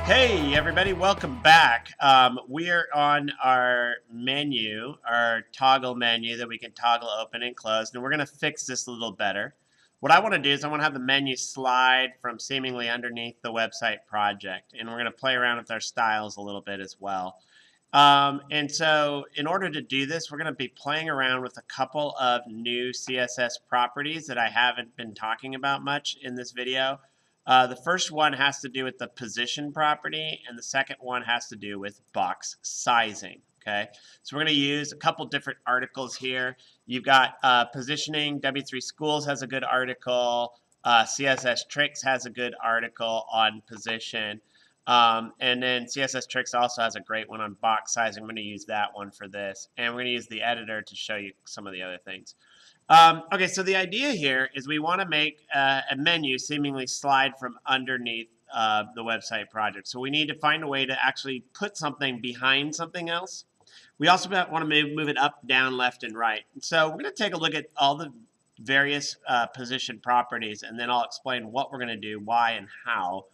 Hey everybody, welcome back. We're on our menu, our toggle menu that we can toggle open and close, and we're going to fix this a little better. What I want to do is I want to have the menu slide from seemingly underneath the website project, and we're going to play around with our styles a little bit as well. And so in order to do this, we're going to be playing around with a couple of new CSS properties that I haven't been talking about much in this video. The first one has to do with the position property, and the second one has to do with box sizing. Okay, so we're going to use a couple different articles here. You've got positioning. W3 Schools has a good article. CSS Tricks has a good article on position. And then CSS Tricks also has a great one on box sizing. I'm going to use that one for this. And we're going to use the editor to show you some of the other things. Okay, so the idea here is we want to make a menu seemingly slide from underneath the website project. So we need to find a way to actually put something behind something else. We also want to move it up, down, left, and right. So we're going to take a look at all the various position properties, and then I'll explain what we're going to do, why, and how.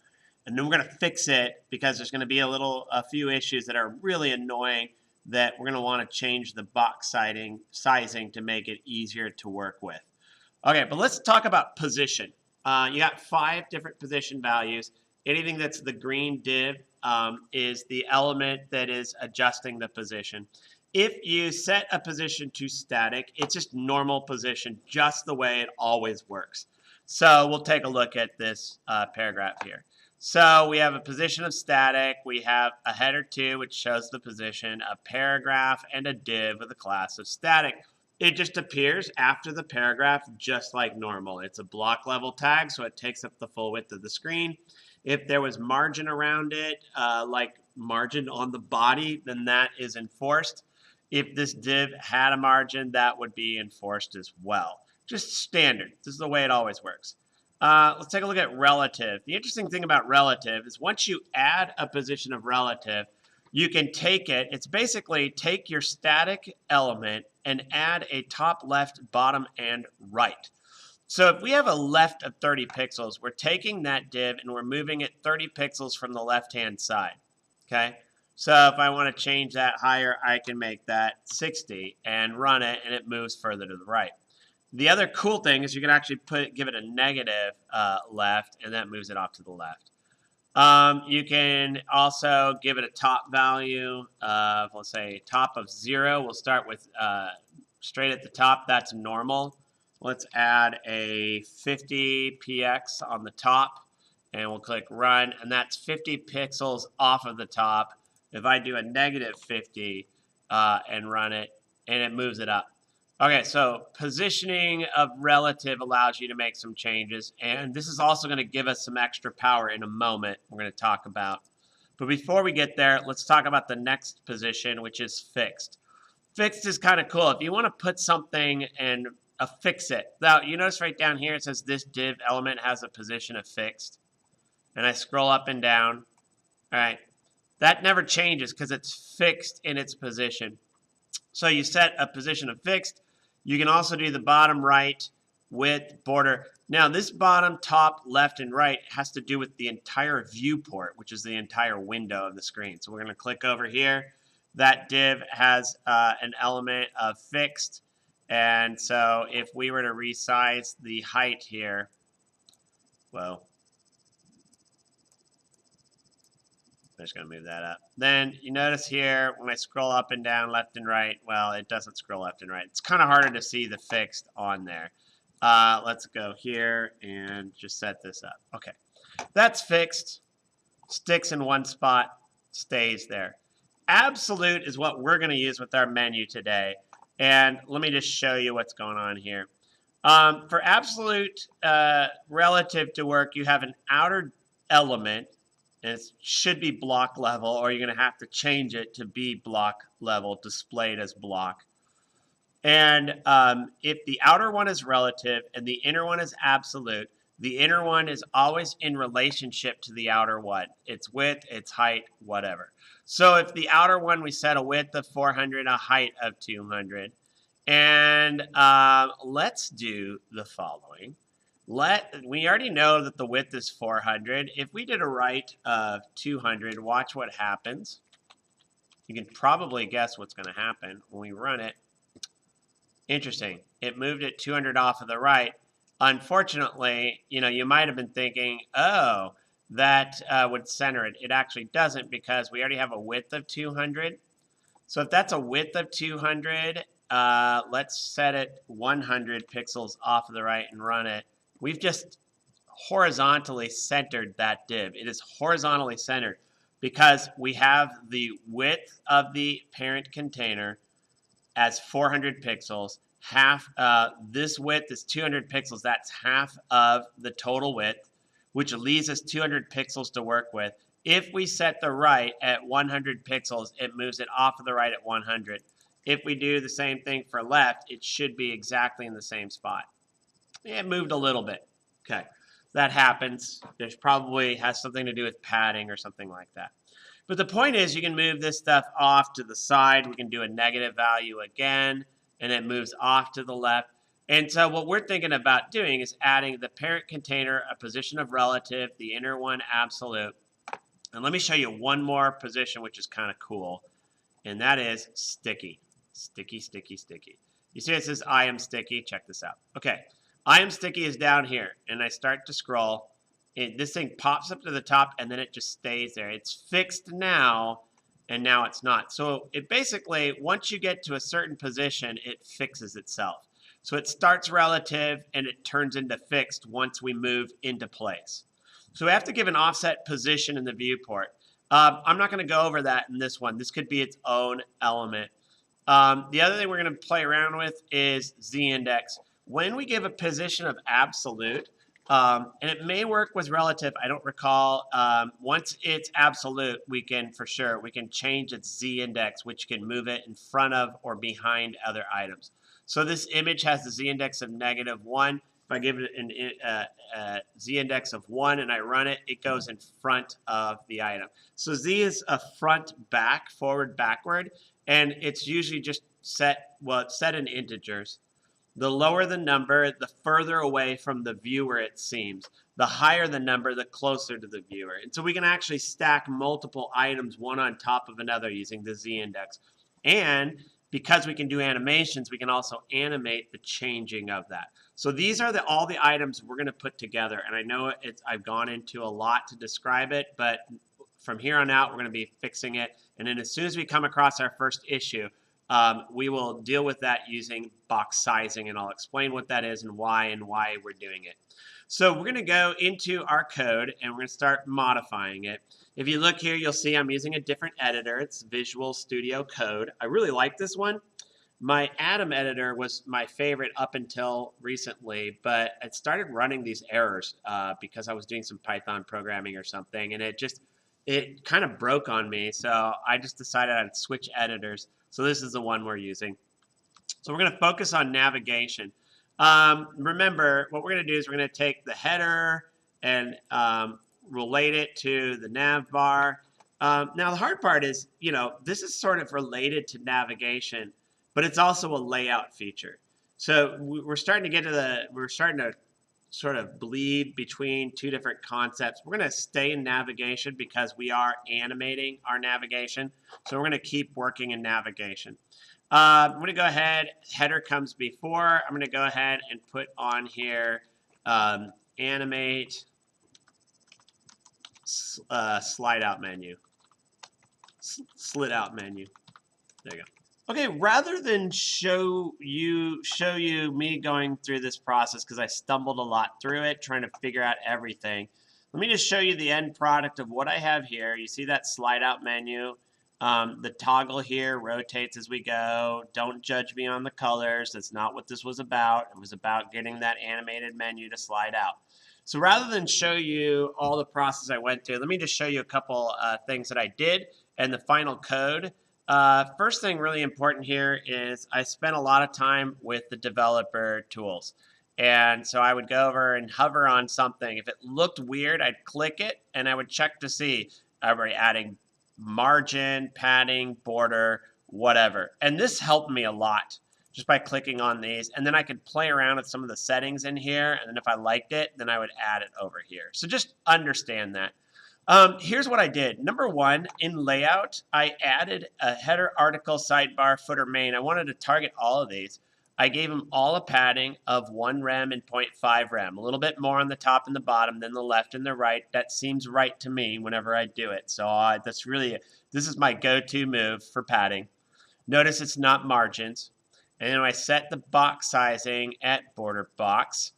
And then we're going to fix it because there's going to be a few issues that are really annoying that we're going to want to change the box sizing to make it easier to work with. Okay, but let's talk about position. You got 5 different position values. Anything that's the green div is the element that is adjusting the position. If you set a position to static, it's just normal position, just the way it always works. So we'll take a look at this paragraph here. So we have a position of static, we have a header 2 which shows the position, a paragraph, and a div with a class of static. It just appears after the paragraph just like normal. It's a block level tag, so it takes up the full width of the screen. If there was margin around it, like margin on the body, then that is enforced. If this div had a margin, that would be enforced as well. Just standard. This is the way it always works. Let's take a look at relative. The interesting thing about relative is once you add a position of relative, you can take it. It's basically take your static element and add a top, left, bottom, and right. So if we have a left of 30 pixels, we're taking that div and we're moving it 30 pixels from the left-hand side. Okay? So if I want to change that higher, I can make that 60 and run it, and it moves further to the right. The other cool thing is you can actually give it a negative left, and that moves it off to the left. You can also give it a top value of, let's say, top of 0. We'll start with straight at the top. That's normal. Let's add a 50 px on the top, and we'll click Run, and that's 50 pixels off of the top. If I do a negative 50 and run it, and it moves it up. Okay, so positioning of relative allows you to make some changes, and this is also going to give us some extra power in a moment we're going to talk about. But before we get there, let's talk about the next position, which is fixed. Fixed is kind of cool. If you want to put something and affix it. Now, you notice right down here it says this div element has a position of fixed. And I scroll up and down. All right, that never changes because it's fixed in its position. So you set a position of fixed. You can also do the bottom right with border. Now this bottom, top, left, and right has to do with the entire viewport, which is the entire window of the screen. So we're going to click over here. That div has an element of fixed. And so if we were to resize the height here, well, I'm just going to move that up. Then you notice here when I scroll up and down, left and right, well, it doesn't scroll left and right. It's kind of harder to see the fixed on there. Let's go here and just set this up. Okay, that's fixed. Sticks in one spot, stays there. Absolute is what we're going to use with our menu today. And let me just show you what's going on here. For absolute relative to work, you have an outer element. And it should be block level, or you're going to have to change it to be block level, displayed as block. And if the outer one is relative and the inner one is absolute, the inner one is always in relationship to the outer one. Its width, its height, whatever. So if the outer one, we set a width of 400, a height of 200. And let's do the following. We already know that the width is 400. If we did a right of 200, watch what happens. You can probably guess what's going to happen when we run it. Interesting. It moved it 200 off of the right. Unfortunately, you might have been thinking, oh, that would center it. It actually doesn't because we already have a width of 200. So if that's a width of 200, let's set it 100 pixels off of the right and run it. We've just horizontally centered that div. It is horizontally centered because we have the width of the parent container as 400 pixels. This width is 200 pixels. That's half of the total width, which leaves us 200 pixels to work with. If we set the right at 100 pixels, it moves it off of the right at 100. If we do the same thing for left, it should be exactly in the same spot. It moved a little bit. Okay, that happens. There's probably has something to do with padding or something like that. But the point is you can move this stuff off to the side. We can do a negative value again, and it moves off to the left. And so what we're thinking about doing is adding the parent container, a position of relative, the inner one absolute. And let me show you one more position, which is kind of cool, and that is sticky. Sticky, sticky, sticky. You see it says I am sticky. Check this out. Okay, I am sticky is down here, and I start to scroll. This thing pops up to the top, and then it just stays there. It's fixed now, and now it's not. So it basically, once you get to a certain position, it fixes itself. So it starts relative, and it turns into fixed once we move into place. So we have to give an offset position in the viewport. I'm not going to go over that in this one. This could be its own element. The other thing we're going to play around with is ZIndex. When we give a position of absolute, and it may work with relative, I don't recall. Once it's absolute, we can change its Z-index, which can move it in front of or behind other items. So this image has the Z-index of -1. If I give it a Z-index of 1 and I run it, it goes in front of the item. So Z is a front, back, forward, backward, and it's usually just it's set in integers. The lower the number, the further away from the viewer it seems. The higher the number, the closer to the viewer. And so we can actually stack multiple items one on top of another using the Z-index. And because we can do animations, we can also animate the changing of that. So these are all the items we're going to put together. And I know I've gone into a lot to describe it, but from here on out, we're going to be fixing it. And then as soon as we come across our first issue, we will deal with that using box sizing, and I'll explain what that is and why we're doing it. So we're going to go into our code, and we're going to start modifying it. If you look here, you'll see I'm using a different editor. It's Visual Studio Code. I really like this one. My Atom editor was my favorite up until recently, but it started running these errors because I was doing some Python programming or something, and it kind of broke on me. So I just decided I'd switch editors. So this is the one we're using. So we're going to focus on navigation. Remember, what we're going to do is we're going to take the header and relate it to the nav bar. Now the hard part is, this is sort of related to navigation, but it's also a layout feature. So we're starting to sort of bleed between two different concepts. We're going to stay in navigation because we are animating our navigation. So we're going to keep working in navigation. I'm going to go ahead, header comes before. I'm going to go ahead and put on here animate slide out menu. Slit out menu. There you go. Okay, rather than show you me going through this process, because I stumbled a lot through it trying to figure out everything, let me just show you the end product of what I have here. You see that slide out menu? The toggle here rotates as we go. Don't judge me on the colors. That's not what this was about. It was about getting that animated menu to slide out. So rather than show you all the process I went through, let me just show you a couple things that I did and the final code. First thing really important here is I spent a lot of time with the developer tools. And so I would go over and hover on something. If it looked weird, I'd click it and I would check to see, are we adding margin, padding, border, whatever. And this helped me a lot. just by clicking on these. And then I could play around with some of the settings in here. And then if I liked it, then I would add it over here. So just understand that. Here's what I did. Number one, in layout, I added a header, article, sidebar, footer, main. I wanted to target all of these. I gave them all a padding of 1 rem and 0.5 rem, a little bit more on the top and the bottom than the left and the right. That seems right to me whenever I do it. So this is my go-to move for padding. Notice it's not margins. And then I set the box sizing at border box.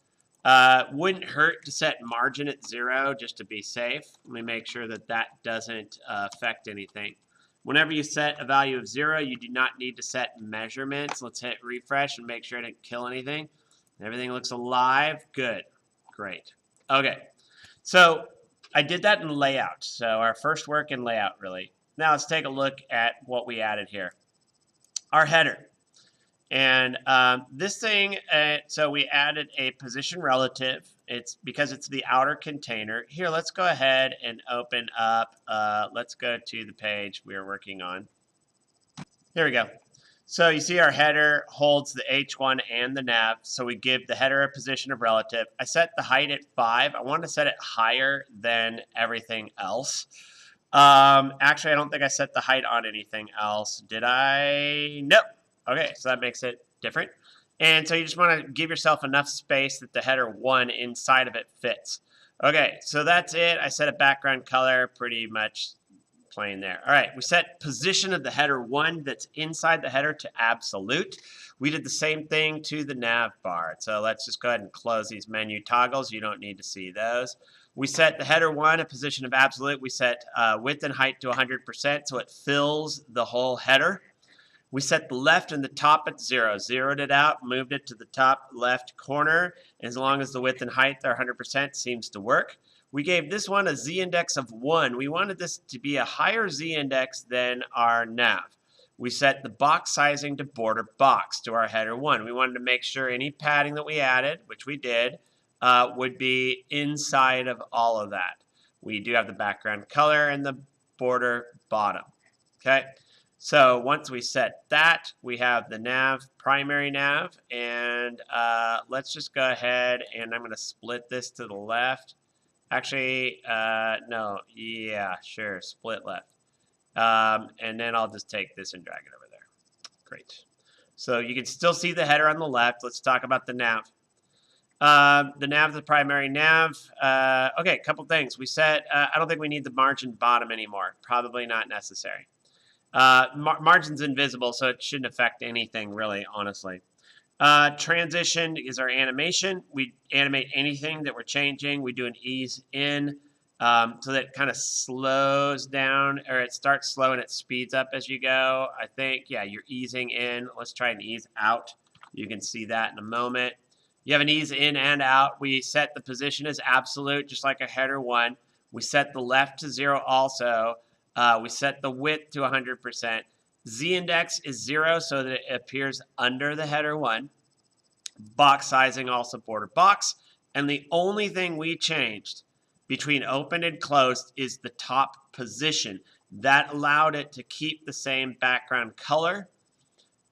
Wouldn't hurt to set margin at 0 just to be safe. Let me make sure that that doesn't affect anything. Whenever you set a value of 0, you do not need to set measurements. Let's hit refresh and make sure I didn't kill anything. Everything looks alive. Good. Great. Okay. So I did that in layout. So our first work in layout, really. Now let's take a look at what we added here. Our header. And this thing, so we added a position relative. It's because it's the outer container. Here, let's go ahead and open up. Let's go to the page we are working on. Here we go. So you see our header holds the H1 and the nav. So we give the header a position of relative. I set the height at 5. I want to set it higher than everything else. Actually, I don't think I set the height on anything else. Did I? Nope. Okay, so that makes it different. And so you just want to give yourself enough space that the header 1 inside of it fits. Okay, so that's it. I set a background color, pretty much plain there. All right, we set position of the header 1 that's inside the header to absolute. We did the same thing to the nav bar. So let's just go ahead and close these menu toggles. You don't need to see those. We set the header 1 a position of absolute. We set width and height to 100%, so it fills the whole header. We set the left and the top at 0. Zeroed it out, moved it to the top left corner. As long as the width and height are 100%, seems to work. We gave this one a Z-index of 1. We wanted this to be a higher Z-index than our nav. We set the box sizing to border box to our header 1. We wanted to make sure any padding that we added, which we did, would be inside of all of that. We do have the background color and the border bottom. Okay. So once we set that, we have the nav, primary nav, and let's just go ahead and I'm going to split this to the left. Actually, no, yeah, sure, split left. And then I'll just take this and drag it over there. Great. So you can still see the header on the left. Let's talk about the nav. The nav, the primary nav. Okay, a couple things. We set, I don't think we need the margin bottom anymore. Probably not necessary. Margin's invisible, so it shouldn't affect anything really, honestly. Transition is our animation. We animate anything that we're changing. We do an ease in, so that it kind of slows down, or it starts slow and it speeds up as you go. I think, yeah, you're easing in. Let's try an ease out. You can see that in a moment. You have an ease in and out. We set the position as absolute, just like a header 1. We set the left to 0 also. We set the width to 100%. Z-index is 0 so that it appears under the header 1. Box sizing also border box. And the only thing we changed between open and closed is the top position. That allowed it to keep the same background color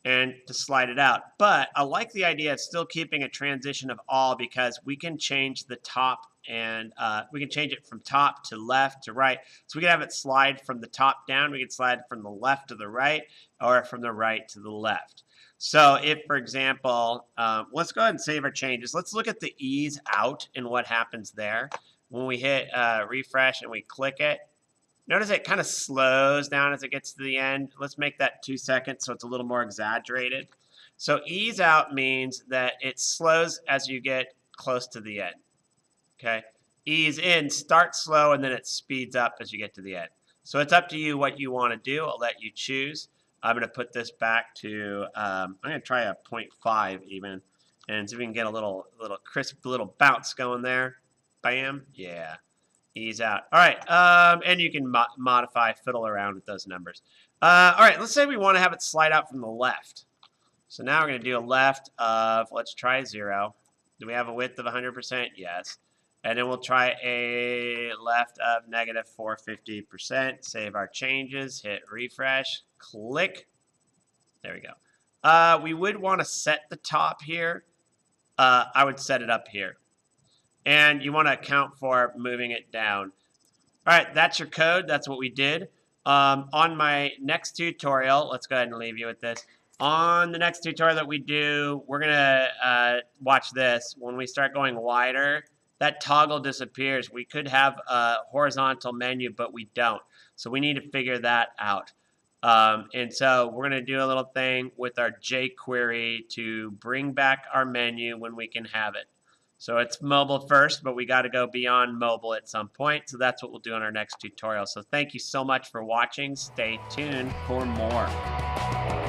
and to slide it out. But I like the idea of still keeping a transition of all because we can change the top and we can change it from top to left to right. So we can have it slide from the top down. We can slide from the left to the right or from the right to the left. So if, for example, let's go ahead and save our changes. Let's look at the ease out and what happens there. When we hit refresh and we click it, notice it kind of slows down as it gets to the end. Let's make that 2 seconds so it's a little more exaggerated. So ease out means that it slows as you get close to the end. Okay, ease in, start slow, and then it speeds up as you get to the end. So it's up to you what you want to do. I'll let you choose. I'm going to put this back to, I'm going to try a 0.5 even, and see if we can get a little crisp, little bounce going there. Bam, yeah, ease out. All right, and you can modify, fiddle around with those numbers. All right, let's say we want to have it slide out from the left. So now we're going to do a left of, let's try 0. Do we have a width of 100%? Yes. And then we'll try a left of negative 450%. Save our changes, hit refresh, click. There we go. We would want to set the top here. I would set it up here. And you want to account for moving it down. All right, that's your code. That's what we did. On my next tutorial, let's go ahead and leave you with this. On the next tutorial that we do, we're going to watch this. When we start going wider, that toggle disappears. We could have a horizontal menu, but we don't. So we need to figure that out. And so we're going to do a little thing with our jQuery to bring back our menu when we can have it. So it's mobile first, but we got to go beyond mobile at some point. So that's what we'll do in our next tutorial. So thank you so much for watching. Stay tuned for more.